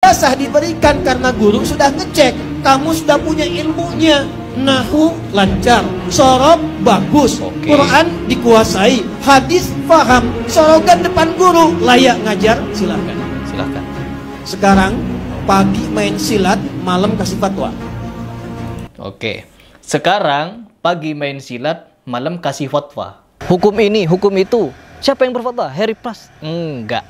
ijazah diberikan karena guru sudah ngecek kamu sudah punya ilmunya. Nahu lancar, sorob bagus, Quran dikuasai, hadis paham, sorogan depan guru, layak ngajar, silahkan. Silahkan. Sekarang pagi main silat, malam kasih fatwa. Oke. Sekarang pagi main silat, malam kasih fatwa. Hukum ini, hukum itu. Siapa yang berfatwa? Harry Pras? Enggak.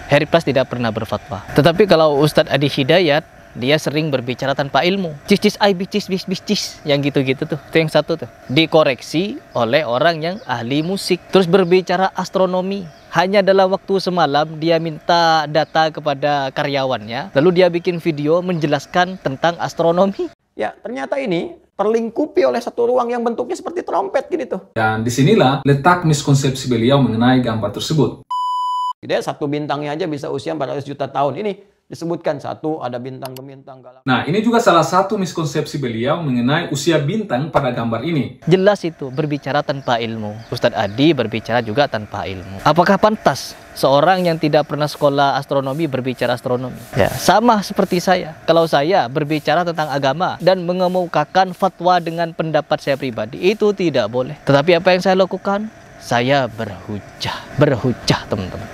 Harry Pras tidak pernah berfatwa. Tetapi kalau Ustadz Adi Hidayat, dia sering berbicara tanpa ilmu. Cis, bis, yang gitu-gitu tuh. Itu yang satu tuh. Dikoreksi oleh orang yang ahli musik. Terus berbicara astronomi. Hanya dalam waktu semalam dia minta data kepada karyawannya. Lalu dia bikin video menjelaskan tentang astronomi. Ya, ternyata ini terlingkupi oleh satu ruang yang bentuknya seperti trompet gini tuh. Dan disinilah letak miskonsepsi beliau mengenai gambar tersebut. Dia satu bintangnya aja bisa usia 400 juta tahun. Ini disebutkan satu ada bintang-bintang galak. Nah, ini juga salah satu miskonsepsi beliau mengenai usia bintang pada gambar ini. Jelas itu, berbicara tanpa ilmu. Ustadz Adi berbicara juga tanpa ilmu. Apakah pantas seorang yang tidak pernah sekolah astronomi berbicara astronomi? Ya, sama seperti saya. Kalau saya berbicara tentang agama dan mengemukakan fatwa dengan pendapat saya pribadi, itu tidak boleh. Tetapi apa yang saya lakukan? Saya berhujah teman-teman.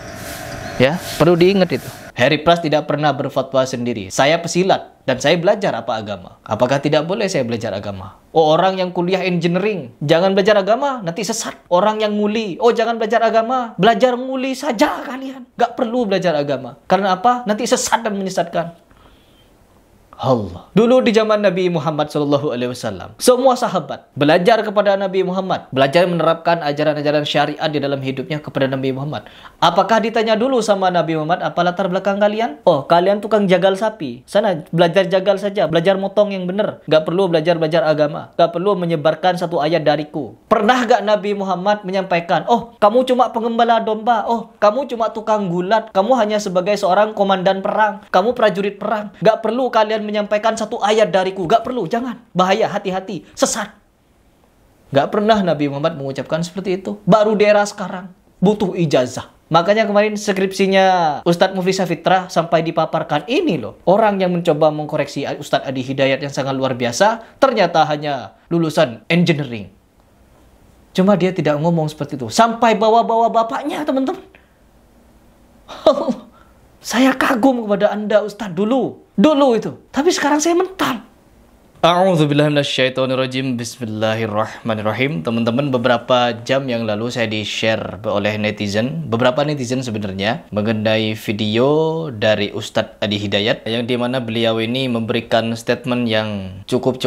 Ya, perlu diingat itu. Harry Pras tidak pernah berfatwa sendiri. Saya pesilat dan saya belajar apa agama. Apakah tidak boleh saya belajar agama? Oh, orang yang kuliah engineering, jangan belajar agama, nanti sesat. Orang yang nguli, oh jangan belajar agama, belajar nguli saja kalian. Gak perlu belajar agama. Karena apa? Nanti sesat dan menyesatkan. Allah. Dulu di zaman Nabi Muhammad SAW, semua sahabat belajar kepada Nabi Muhammad, belajar menerapkan ajaran-ajaran syariat di dalam hidupnya kepada Nabi Muhammad. Apakah ditanya dulu sama Nabi Muhammad, apa latar belakang kalian? Oh, kalian tukang jagal sapi. Sana belajar jagal saja, belajar motong yang benar. Gak perlu belajar agama. Gak perlu menyebarkan satu ayat dariku. Pernah gak Nabi Muhammad menyampaikan, oh kamu cuma pengembala domba, oh kamu cuma tukang gulat, kamu hanya sebagai seorang komandan perang, kamu prajurit perang. Gak perlu kalian menyampaikan satu ayat dariku. Gak perlu, jangan. Bahaya, hati-hati, sesat. Gak pernah Nabi Muhammad mengucapkan seperti itu. Baru di era sekarang butuh ijazah. Makanya kemarin skripsinya Ustadz Muflisa Fitra sampai dipaparkan ini loh. Orang yang mencoba mengkoreksi Ustadz Adi Hidayat yang sangat luar biasa, ternyata hanya lulusan engineering. Cuma dia tidak ngomong seperti itu. Sampai bawa-bawa bapaknya, teman-teman. Saya kagum kepada Anda Ustadz dulu itu. Tapi sekarang saya mental. A'udzubillahiminasyaitonirrajim. Bismillahirrahmanirrahim. Teman-teman, beberapa jam yang lalu saya di-share oleh netizen, beberapa netizen sebenarnya, mengenai video dari Ustadz Adi Hidayat, yang dimana beliau ini memberikan statement yang cukup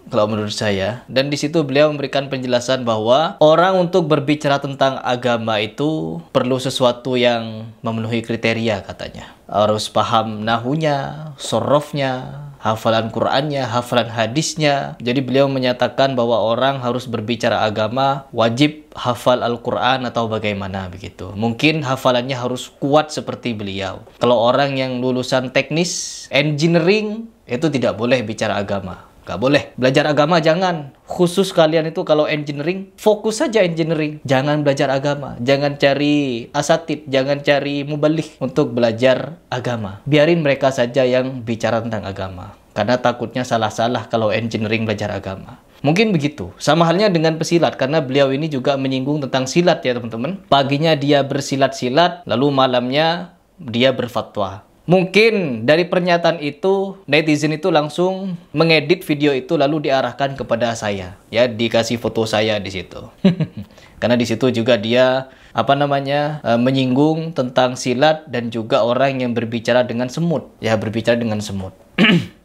kalau menurut saya. Dan di situ beliau memberikan penjelasan bahwa orang untuk berbicara tentang agama itu perlu sesuatu yang memenuhi kriteria katanya. Harus paham nahunya, sorofnya, hafalan Qur'annya, hafalan hadisnya. Jadi beliau menyatakan bahwa orang harus berbicara agama wajib hafal Al-Quran atau bagaimana begitu. Mungkin hafalannya harus kuat seperti beliau. Kalau orang yang lulusan teknis, engineering, itu tidak boleh bicara agama. Gak boleh. Belajar agama jangan. Khusus kalian itu kalau engineering, fokus saja engineering. Jangan belajar agama. Jangan cari asatid. Jangan cari mubalik untuk belajar agama. Biarin mereka saja yang bicara tentang agama. Karena takutnya salah-salah kalau engineering belajar agama. Mungkin begitu. Sama halnya dengan pesilat. Karena beliau ini juga menyinggung tentang silat ya teman-teman. Paginya dia bersilat-silat. Lalu malamnya dia berfatwa. Mungkin dari pernyataan itu, netizen itu langsung mengedit video itu lalu diarahkan kepada saya. Ya, dikasih foto saya di situ. Karena di situ juga dia menyinggung tentang silat dan juga orang yang berbicara dengan semut. Ya, berbicara dengan semut.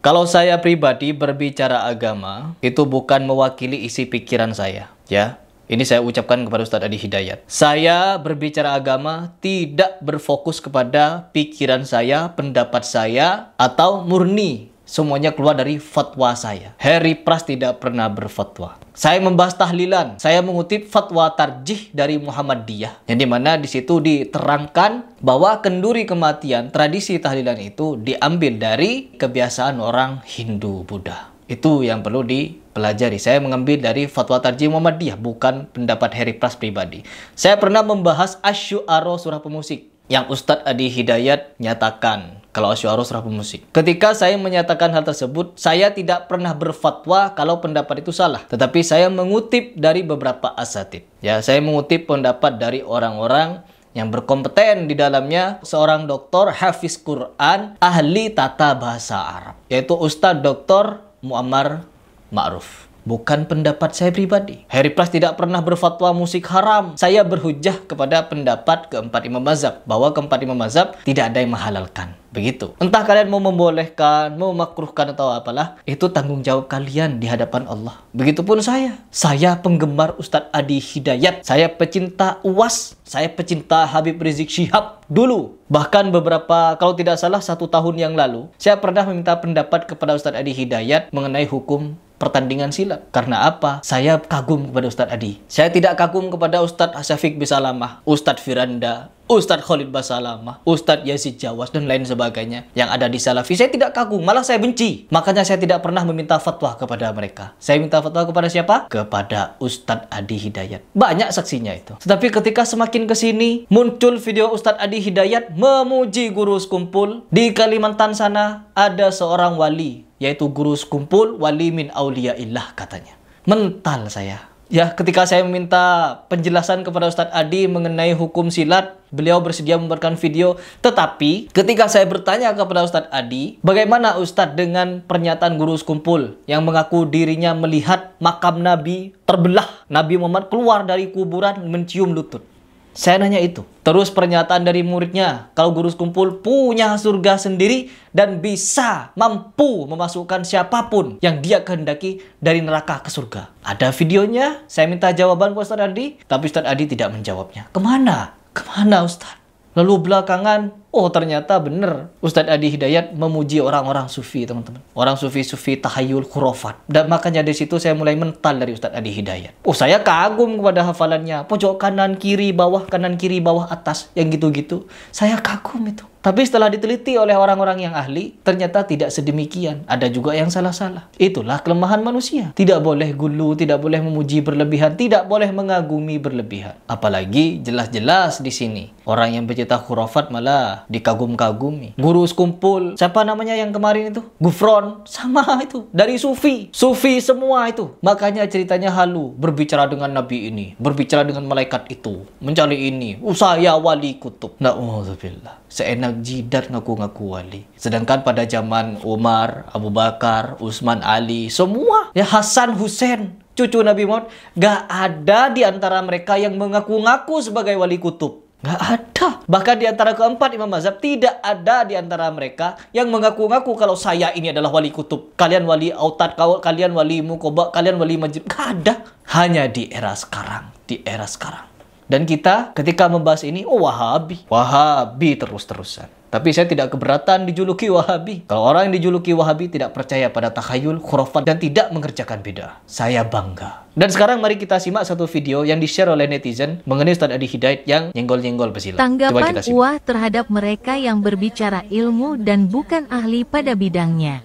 Kalau saya pribadi berbicara agama, itu bukan mewakili isi pikiran saya. Ya. Ini saya ucapkan kepada Ustadz Adi Hidayat. Saya berbicara agama tidak berfokus kepada pikiran saya, pendapat saya, atau murni semuanya keluar dari fatwa saya. Harry Pras tidak pernah berfatwa. Saya membahas tahlilan. Saya mengutip fatwa tarjih dari Muhammadiyah. Yang dimana di situ diterangkan bahwa kenduri kematian, tradisi tahlilan itu diambil dari kebiasaan orang Hindu Buddha. Itu yang perlu dipelajari. Saya mengambil dari fatwa tarjih Muhammadiyah, bukan pendapat Harry Pras pribadi. Saya pernah membahas Asy-Syu'ara surah pemusik. yang Ustadz Adi Hidayat nyatakan kalau Asy'ariyah rabu musik. Ketika saya menyatakan hal tersebut, saya tidak pernah berfatwa kalau pendapat itu salah. Tetapi saya mengutip dari beberapa asatid. Ya, saya mengutip pendapat dari orang-orang yang berkompeten di dalamnya, seorang doktor hafiz Quran, ahli tata bahasa Arab, yaitu Ustadz Dr. Muammar Ma'ruf. Bukan pendapat saya pribadi. Harry Pras tidak pernah berfatwa musik haram. Saya berhujjah kepada pendapat keempat imam mazhab, bahwa keempat imam mazhab tidak ada yang menghalalkan. Begitu. Entah kalian mau membolehkan, mau memakruhkan atau apalah, itu tanggung jawab kalian di hadapan Allah. Begitupun saya. Saya penggemar Ustadz Adi Hidayat. Saya pecinta UAS. Saya pecinta Habib Rizik Syihab dulu. Bahkan beberapa, kalau tidak salah 1 tahun yang lalu, saya pernah meminta pendapat kepada Ustadz Adi Hidayat mengenai hukum pertandingan silat. Karena apa? Saya kagum kepada Ustadz Adi. Saya tidak kagum kepada Ustadz Syafiq Bisalamah, Ustadz Firanda, Ustadz Khalid Basalamah, Ustadz Yazid Jawas, dan lain sebagainya yang ada di Salafi. Saya tidak kagum, malah saya benci. Makanya saya tidak pernah meminta fatwa kepada mereka. Saya minta fatwa kepada siapa? Kepada Ustadz Adi Hidayat. Banyak saksinya itu. Tetapi ketika semakin kesini, muncul video Ustadz Adi Hidayat memuji guru sekumpul. Di Kalimantan sana ada seorang wali, yaitu guru sekumpul, wali min auliyaillah katanya. Mental saya. Ya, ketika saya meminta penjelasan kepada Ustadz Adi mengenai hukum silat, beliau bersedia memberikan video. Tetapi ketika saya bertanya kepada Ustadz Adi, bagaimana Ustadz dengan pernyataan guru sekumpul yang mengaku dirinya melihat makam Nabi terbelah, Nabi Muhammad keluar dari kuburan mencium lutut? Saya nanya itu. Terus pernyataan dari muridnya, kalau guru sekumpul punya surga sendiri dan bisa mampu memasukkan siapapun yang dia kehendaki dari neraka ke surga. Ada videonya, saya minta jawaban ke Ustadz Adi, tapi Ustadz Adi tidak menjawabnya. Kemana? Kemana Ustadz? Lalu belakangan, oh ternyata benar Ustadz Adi Hidayat memuji orang-orang sufi, teman-teman. Orang sufi-sufi tahayul khurafat. Dan makanya dari situ saya mulai mental dari Ustadz Adi Hidayat. Oh, saya kagum kepada hafalannya. Pojok kanan, kiri, bawah, kanan, kiri, bawah, atas. Yang gitu-gitu. Saya kagum itu. Tapi setelah diteliti oleh orang-orang yang ahli, ternyata tidak sedemikian. Ada juga yang salah-salah. Itulah kelemahan manusia. Tidak boleh gulu, tidak boleh memuji berlebihan, tidak boleh mengagumi berlebihan. Apalagi jelas-jelas di sini orang yang pecinta khurafat malah dikagum-kagumi. Guru sekumpul, siapa namanya yang kemarin itu? Gufron, sama itu. Dari sufi. Sufi semua itu. Makanya ceritanya halu. Berbicara dengan nabi ini, berbicara dengan malaikat itu, mencari ini. Saya wali kutub. Na'udzubillah. Seenak jidat ngaku-ngaku wali. Sedangkan pada zaman Umar, Abu Bakar, Utsman, Ali, semua, ya Hasan, Husain, cucu Nabi Muhammad, gak ada di antara mereka yang mengaku-ngaku sebagai wali kutub. Gak ada. Bahkan di antara keempat imam mazhab, tidak ada di antara mereka yang mengaku-ngaku kalau saya ini adalah wali kutub. Kalian wali autad, kalian wali muqoba, kalian wali majid. Gak ada. Hanya di era sekarang. Di era sekarang. Dan kita ketika membahas ini, oh Wahabi. Wahabi terus-terusan. Tapi saya tidak keberatan dijuluki Wahabi. Kalau orang yang dijuluki Wahabi tidak percaya pada takhayul, khurafat, dan tidak mengerjakan bid'ah. Saya bangga. Dan sekarang mari kita simak satu video yang di-share oleh netizen mengenai Ustadz Adi Hidayat yang nyenggol-nyenggol pesilat. Tanggapan Uwah terhadap mereka yang berbicara ilmu dan bukan ahli pada bidangnya.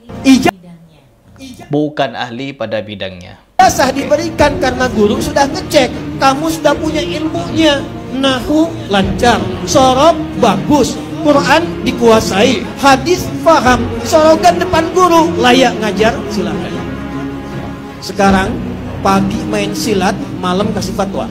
Bukan ahli pada bidangnya. Sah diberikan karena guru sudah ngecek, kamu sudah punya ilmunya. Nahu lancar, sorob bagus, Quran dikuasai, hadis paham, sorogan depan guru, layak ngajar, silakan. Sekarang pagi main silat, malam kasih fatwa.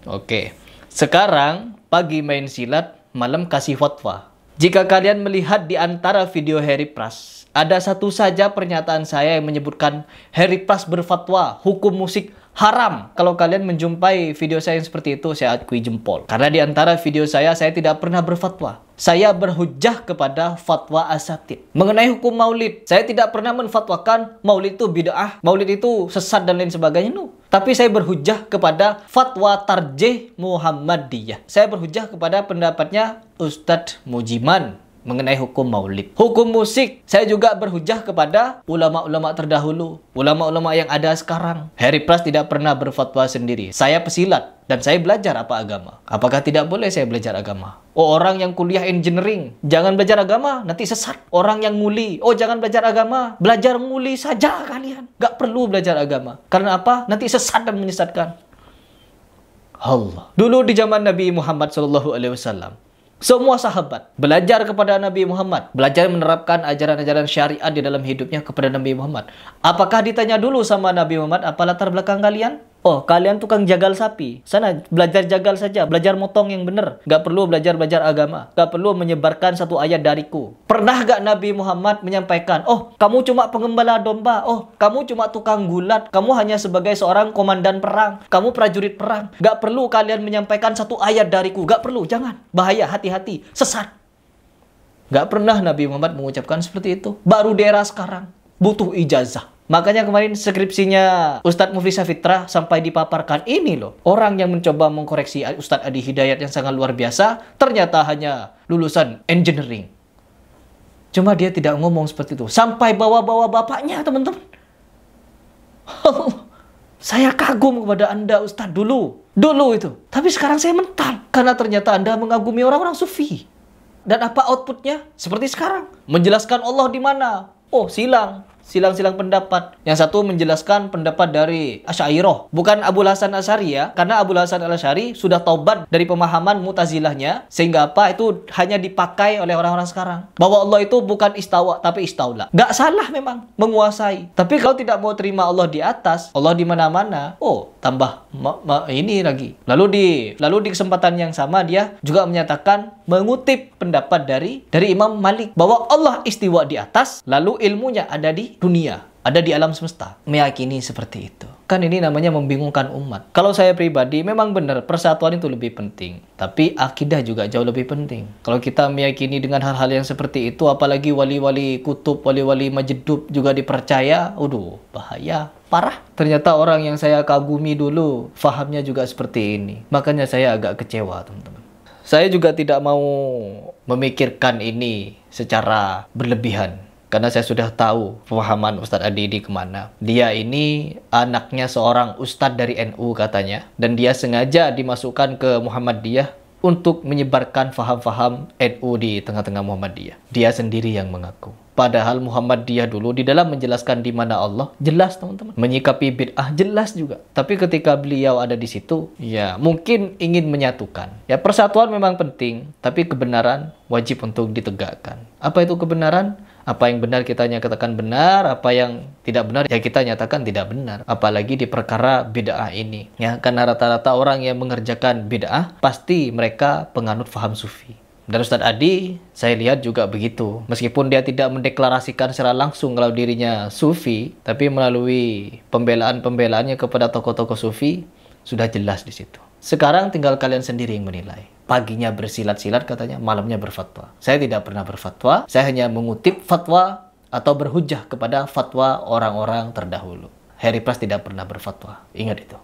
Oke, sekarang pagi main silat, malam kasih fatwa. Jika kalian melihat di antara video Harry Pras, ada satu saja pernyataan saya yang menyebutkan Harry Pras berfatwa hukum musik haram. Kalau kalian menjumpai video saya yang seperti itu, saya akui jempol. Karena di antara video saya tidak pernah berfatwa. Saya berhujjah kepada fatwa asatid. Mengenai hukum maulid, saya tidak pernah menfatwakan maulid itu bid'ah, maulid itu sesat dan lain sebagainya. No. Tapi saya berhujjah kepada fatwa tarjih Muhammadiyah. Saya berhujjah kepada pendapatnya Ustadz Mujiman mengenai hukum maulid. Hukum musik, saya juga berhujjah kepada ulama-ulama terdahulu, ulama-ulama yang ada sekarang. Harry Pras tidak pernah berfatwa sendiri. Saya pesilat dan saya belajar apa agama. Apakah tidak boleh saya belajar agama? Oh, orang yang kuliah engineering, jangan belajar agama, nanti sesat. Orang yang nguli, oh jangan belajar agama, belajar nguli saja kalian. Gak perlu belajar agama. Karena apa? Nanti sesat dan menyesatkan. Allah. Dulu di zaman Nabi Muhammad SAW, semua sahabat belajar kepada Nabi Muhammad, belajar menerapkan ajaran-ajaran syariat di dalam hidupnya kepada Nabi Muhammad. Apakah ditanya dulu sama Nabi Muhammad, apa latar belakang kalian? Oh, kalian tukang jagal sapi. Sana belajar jagal saja, belajar motong yang benar. Gak perlu belajar agama. Gak perlu menyebarkan satu ayat dariku. Pernah gak Nabi Muhammad menyampaikan, oh, kamu cuma pengembala domba. Oh, kamu cuma tukang gulat. Kamu hanya sebagai seorang komandan perang. Kamu prajurit perang. Gak perlu kalian menyampaikan satu ayat dariku. Gak perlu, jangan. Bahaya, hati-hati. Sesat. Gak pernah Nabi Muhammad mengucapkan seperti itu. Baru di era sekarang. Butuh ijazah. Makanya kemarin skripsinya Ustadz Mufli Safitra sampai dipaparkan ini loh. Orang yang mencoba mengkoreksi Ustadz Adi Hidayat yang sangat luar biasa, ternyata hanya lulusan engineering. Cuma dia tidak ngomong seperti itu. Sampai bawa-bawa bapaknya, teman-teman. Saya kagum kepada Anda Ustadz dulu itu. Tapi sekarang saya mental. Karena ternyata Anda mengagumi orang-orang sufi. Dan apa outputnya? Seperti sekarang. Menjelaskan Allah di mana? Oh, silang pendapat. Yang satu menjelaskan pendapat dari Asy'ariyah, bukan Abul Hasan Asy'ari ya, karena Abul Hasan Asy'ari sudah taubat dari pemahaman Mu'tazilahnya, sehingga apa itu hanya dipakai oleh orang-orang sekarang. Bahwa Allah itu bukan istawa tapi istaula. Gak salah memang menguasai. Tapi kalau tidak mau terima Allah di atas, Allah di mana-mana, oh tambah ini lagi. Lalu di kesempatan yang sama dia juga menyatakan, mengutip pendapat dari Imam Malik bahwa Allah istiwa di atas, lalu ilmunya ada di dunia, ada di alam semesta. Meyakini seperti itu. Kan ini namanya membingungkan umat. Kalau saya pribadi memang benar persatuan itu lebih penting, tapi akidah juga jauh lebih penting. Kalau kita meyakini dengan hal-hal yang seperti itu, apalagi wali-wali kutub, wali-wali majedub juga dipercaya, bahaya, parah. Ternyata orang yang saya kagumi dulu fahamnya juga seperti ini. Makanya saya agak kecewa, teman-teman. Saya juga tidak mau memikirkan ini secara berlebihan. Karena saya sudah tahu pemahaman Ustadz Adi di kemana. Dia ini anaknya seorang ustadz dari NU katanya. Dan dia sengaja dimasukkan ke Muhammadiyah untuk menyebarkan faham-faham NU di tengah-tengah Muhammadiyah. Dia sendiri yang mengaku. Padahal Muhammadiyah dulu di dalam menjelaskan di mana Allah, jelas teman-teman. Menyikapi bid'ah jelas juga. Tapi ketika beliau ada di situ, ya mungkin ingin menyatukan. Ya persatuan memang penting, tapi kebenaran wajib untuk ditegakkan. Apa itu kebenaran? Apa yang benar kita nyatakan benar, apa yang tidak benar ya kita nyatakan tidak benar. Apalagi di perkara bid'ah ini. Ya, karena rata-rata orang yang mengerjakan bid'ah pasti mereka penganut faham sufi. Dan Ustadz Adi, saya lihat juga begitu. Meskipun dia tidak mendeklarasikan secara langsung kalau dirinya sufi, tapi melalui pembelaan-pembelaannya kepada tokoh-tokoh sufi sudah jelas di situ. Sekarang tinggal kalian sendiri yang menilai. Paginya bersilat-silat katanya, malamnya berfatwa. Saya tidak pernah berfatwa, saya hanya mengutip fatwa atau berhujjah kepada fatwa orang-orang terdahulu. Harry Pras tidak pernah berfatwa, ingat itu.